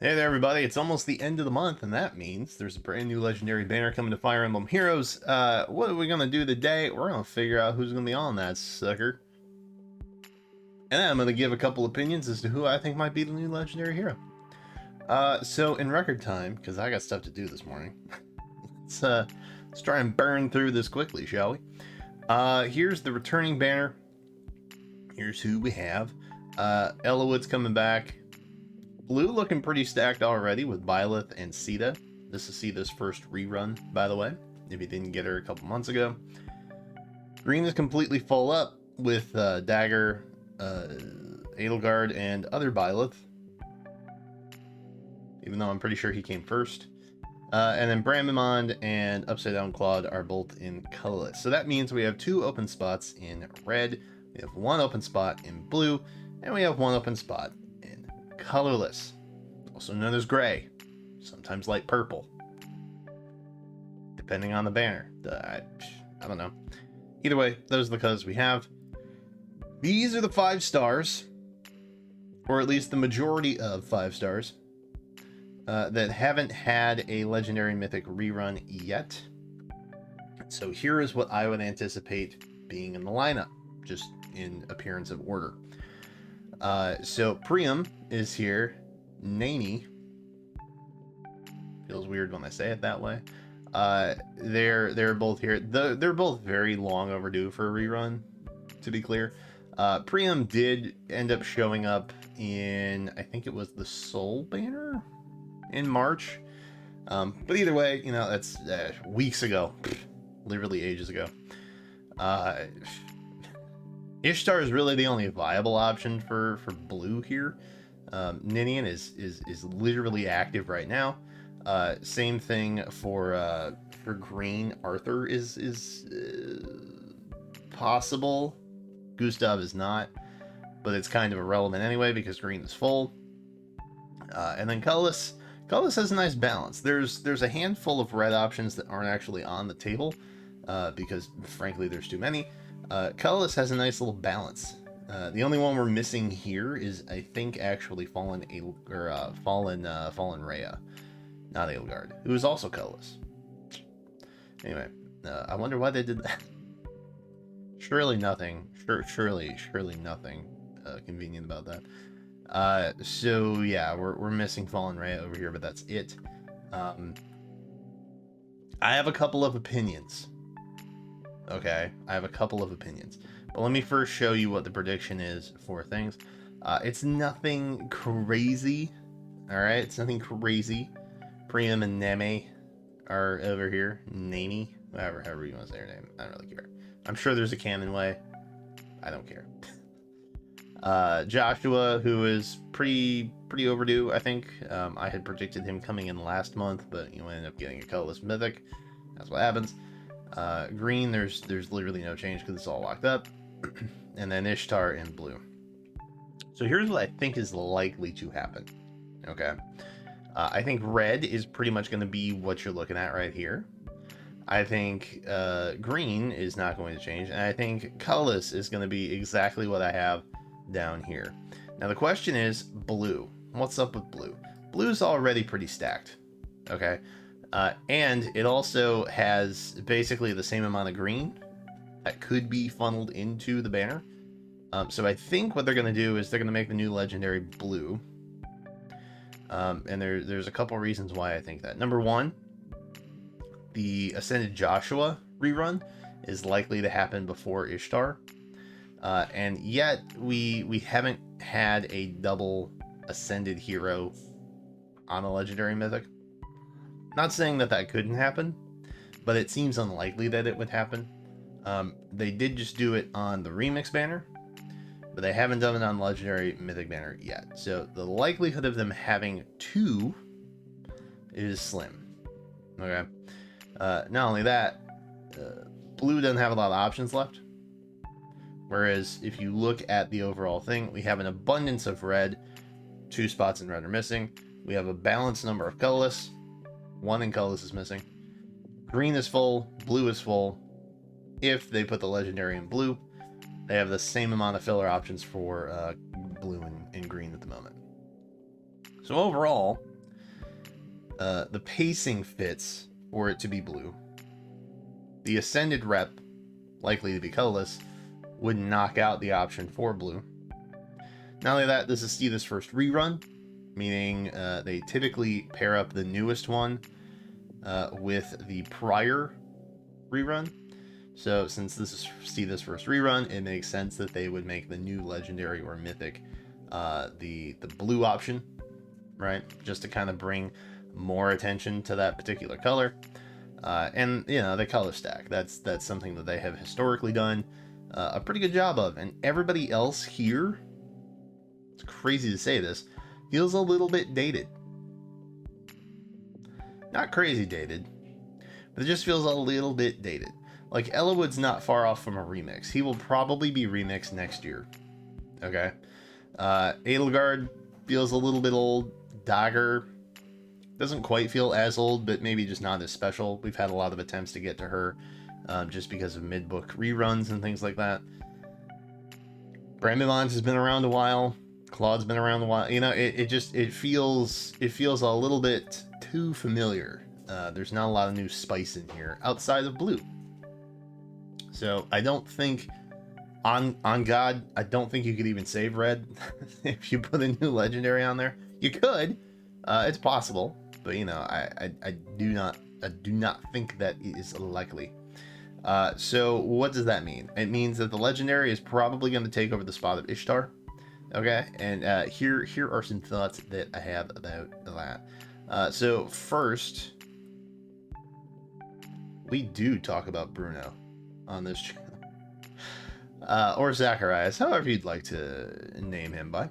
Hey there, everybody. It's almost the end of the month, and that means there's a brand new legendary banner coming to Fire Emblem Heroes. What are we going to do today? We're going to figure out who's going to be on that sucker. And then I'm going to give a couple opinions as to who I think might be the new legendary hero. So in record time, because I got stuff to do this morning, let's try and burn through this quickly, shall we? Here's the returning banner. Here's who we have. Ellawood's coming back. Blue looking pretty stacked already with Byleth and Sita. This is Sita's first rerun, by the way, if you didn't get her a couple months ago. Green is completely full up with Dagger, Edelgard, and other Byleth, even though I'm pretty sure he came first. And then Bramimond and Upside Down Claude are both in colorless. So that means we have 2 open spots in red, we have 1 open spot in blue, and we have 1 open spot in colorless, also known as gray, sometimes light purple, depending on the banner. I don't know. Either way, those are the colors we have. These are the 5 stars, or at least the majority of 5 stars, that haven't had a legendary mythic rerun yet. So here is what I would anticipate being in the lineup, just in appearance of order. So Priam is here. Nani, feels weird when I say it that way. They're both here. They're both very long overdue for a rerun, to be clear. Priam did end up showing up in, I think it was the Soul banner in March. But either way, you know, that's weeks ago, literally ages ago. Ishtar is really the only viable option for blue here. Ninian is literally active right now. Same thing for green. Arthur is possible. Gustav is not, but it's kind of irrelevant anyway because green is full. And then colorless has a nice balance. There's a handful of red options that aren't actually on the table because frankly there's too many. Colorless has a nice little balance. The only one we're missing here is, I think, actually Fallen Rhea, not Edelgard, who is also colorless. Anyway, I wonder why they did that. Surely nothing nothing convenient about that. So yeah, we're missing Fallen Rhea over here, but that's it. I have a couple of opinions. Okay, I have a couple of opinions. But let me first show you what the prediction is for things. It's nothing crazy. Alright, it's nothing crazy. Priam and Neme are over here. Nami, however you want to say her name. I don't really care. I'm sure there's a canon way. I don't care. Joshua, who is pretty overdue, I think. I had predicted him coming in last month, but you ended up getting a colorless mythic. That's what happens. Green, there's literally no change because it's all locked up. And then Ishtar in blue. So here's what I think is likely to happen. Okay. I think red is pretty much going to be what you're looking at right here. I think green is not going to change. And I think colorless is going to be exactly what I have down here. Now the question is blue. What's up with blue? Blue's already pretty stacked. Okay. And it also has basically the same amount of green that could be funneled into the banner. So I think what they're going to do is they're going to make the new legendary blue. And there's a couple reasons why I think that. Number one, the Ascended Joshua rerun is likely to happen before Ishtar. And yet we haven't had a double Ascended hero on a legendary mythic. Not saying that couldn't happen, but it seems unlikely that it would happen. They did just do it on the remix banner, but they haven't done it on legendary mythic banner yet. So the likelihood of them having 2 is slim. Okay. Not only that, blue doesn't have a lot of options left. Whereas if you look at the overall thing, we have an abundance of red. 2 spots in red are missing. We have a balanced number of colorless. 1 in colorless is missing. Green is full. Blue is full. If they put the legendary in blue, they have the same amount of filler options for blue and green at the moment. So overall, the pacing fits for it to be blue. The Ascended rep, likely to be colorless, would knock out the option for blue. Not only that, this is Steve's first rerun, meaning they typically pair up the newest one with the prior rerun. So since this is Steve's first rerun, it makes sense that they would make the new legendary or mythic the blue option, right? Just to kind of bring more attention to that particular color. And you know, the color stack, that's something that they have historically done a pretty good job of. And everybody else here, it's crazy to say this, feels a little bit dated. Not crazy dated, but it just feels a little bit dated. Like, Ellawood's not far off from a remix. He will probably be remixed next year. Okay. Edelgard feels a little bit old. Dagger doesn't quite feel as old, but maybe just not as special. We've had a lot of attempts to get to her just because of mid-book reruns and things like that. Bramimons has been around a while. Claude's been around a while. You know, it feels a little bit too familiar. There's not a lot of new spice in here outside of blue. So I don't think, on God, I don't think you could even save red if you put a new legendary on there. You could, it's possible, but you know, I do not think that is likely. So what does that mean? It means that the legendary is probably going to take over the spot of Ishtar. Okay, and here are some thoughts that I have about that. So first, we do talk about Bruno on this channel, or Zacharias, however you'd like to name him by.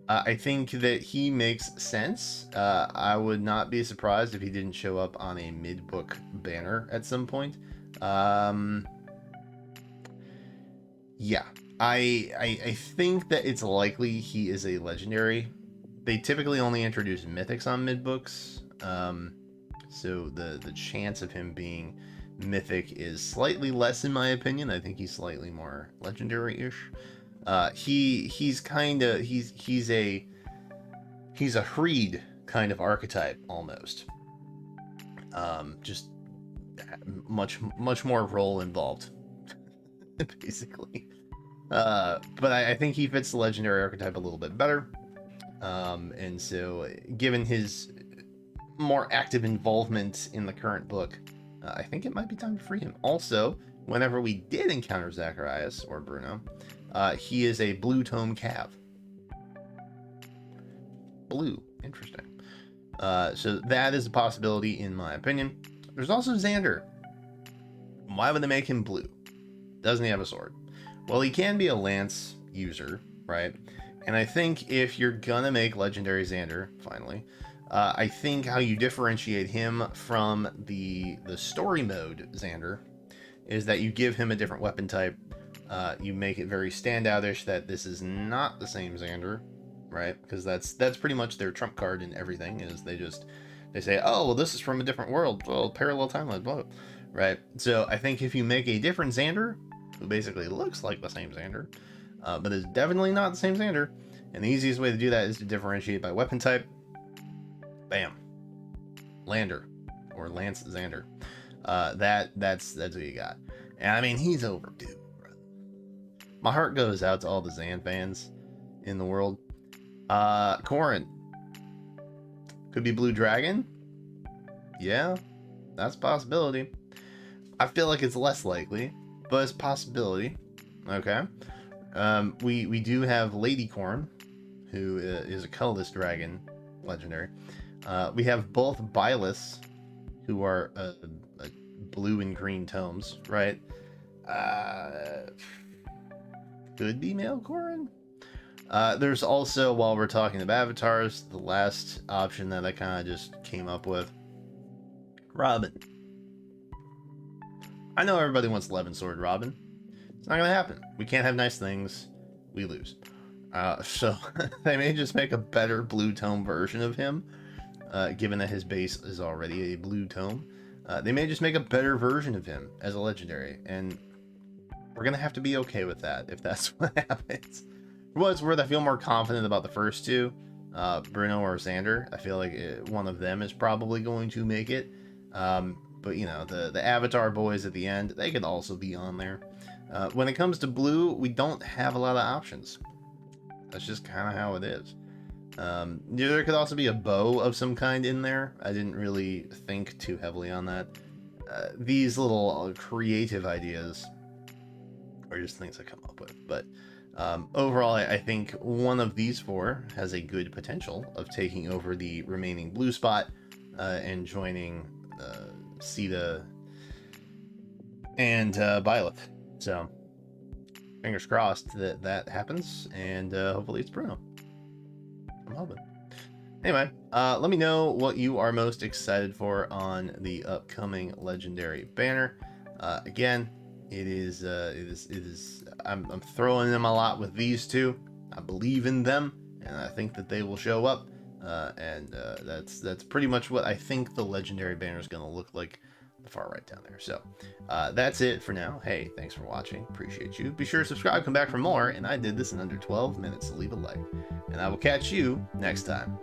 I think that he makes sense. I would not be surprised if he didn't show up on a mid-book banner at some point. Yeah, I think that it's likely he is a legendary. They typically only introduce mythics on mid-books, so the chance of him being mythic is slightly less in my opinion. I think he's slightly more legendary-ish. He's a Hreed kind of archetype almost. Just much more role involved, basically. But I think he fits the legendary archetype a little bit better. And so, given his more active involvement in the current book, I think it might be time to free him. Also, whenever we did encounter Zacharias or Bruno, he is a blue tome cav. Blue, interesting. So that is a possibility in my opinion. There's also Xander. Why would they make him blue? Doesn't he have a sword? Well, he can be a lance user, right? And I think if you're gonna make legendary Xander, finally, I think how you differentiate him from the story mode Xander is that you give him a different weapon type. You make it very standoutish that this is not the same Xander, right? Because that's pretty much their trump card in everything. Is they say, oh, well, this is from a different world, well, parallel timeline, blah, right? So I think if you make a different Xander, who basically looks like the same Xander, but is definitely not the same Xander, and the easiest way to do that is to differentiate by weapon type. Bam, Lander or Lance Xander. That's what you got. And I mean, he's overdue, bro. My heart goes out to all the Xan fans in the world. Corin could be Blue Dragon. Yeah, that's a possibility. I feel like it's less likely, but it's a possibility. Okay. We do have Lady Corin, who is a colorless dragon legendary. We have both Byleth, who are blue and green tomes, right? Could be male Corin. There's also, while we're talking about avatars, the last option that I kind of just came up with, Robin. I know everybody wants 11 sword Robin. It's not gonna happen. We can't have nice things. We lose. So they may just make a better blue tome version of him, given that his base is already a blue tome. They may just make a better version of him as a legendary, and we're gonna have to be okay with that if that's what happens. For what it's worth, I feel more confident about the first two, Bruno or Xander. I feel like one of them is probably going to make it. But you know, the Avatar boys at the end, they could also be on there. When it comes to blue, we don't have a lot of options. That's just kind of how it is. There could also be a bow of some kind in there. I didn't really think too heavily on that. These little creative ideas are just things I come up with. But overall, I think one of these four has a good potential of taking over the remaining blue spot and joining Sita and Byleth. So fingers crossed that that happens, and hopefully it's Bruno. I'm hoping. Anyway, let me know what you are most excited for on the upcoming legendary banner. Again, it is. I'm throwing them a lot with these two. I believe in them, and I think that they will show up. That's pretty much what I think the legendary banner is going to look like. The far right down there. So that's it for now. Hey, thanks for watching. Appreciate you. Be sure to subscribe, come back for more. And I did this in under 12 minutes, so leave a like. And I will catch you next time.